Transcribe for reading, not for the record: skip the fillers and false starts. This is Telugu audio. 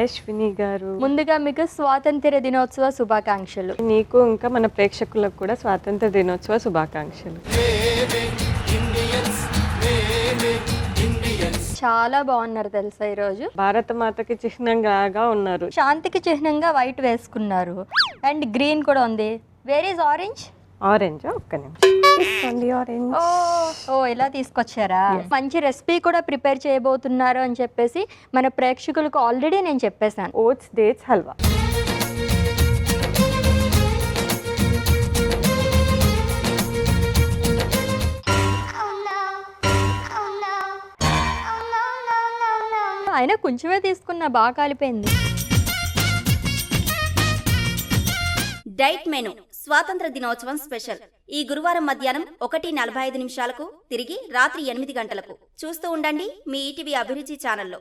అశ్విని గారు, ముందుగా మీకు స్వాతంత్ర దినోత్సవ శుభాకాంక్షలు. నీకు ఇంకా మన ప్రేక్షకులకు కూడా స్వాతంత్ర దినోత్సవ శుభాకాంక్షలు. చాలా బాగున్నారు తెలుసా ఈరోజు. భారత మాతకి చిహ్నంగా ఉన్నారు. శాంతికి చిహ్నంగా వైట్ వేసుకున్నారు అండ్ గ్రీన్ కూడా ఉంది. Where is orange? ఆరెంజ్ ఒక్క నిమిషం. ఆరెంజ్ ఓ ఇలా తీసుకొచ్చారా? మంచి రెసిపీ కూడా ప్రిపేర్ చేయబోతున్నారు అని చెప్పేసి మన ప్రేక్షకులకు ఆల్రెడీ నేను చెప్పేశాను. Oats dates halwa. అయినా కొంచెమే తీసుకున్నా, బాగా కాలిపోయింది. డైట్ మెను స్వాతంత్ర దినోత్సవం స్పెషల్ ఈ గురువారం మధ్యాహ్నం 1:45 తిరిగి రాత్రి 8 గంటలకు చూస్తూ ఉండండి మీ ఈటీవీ అభిరుచి ఛానల్లో.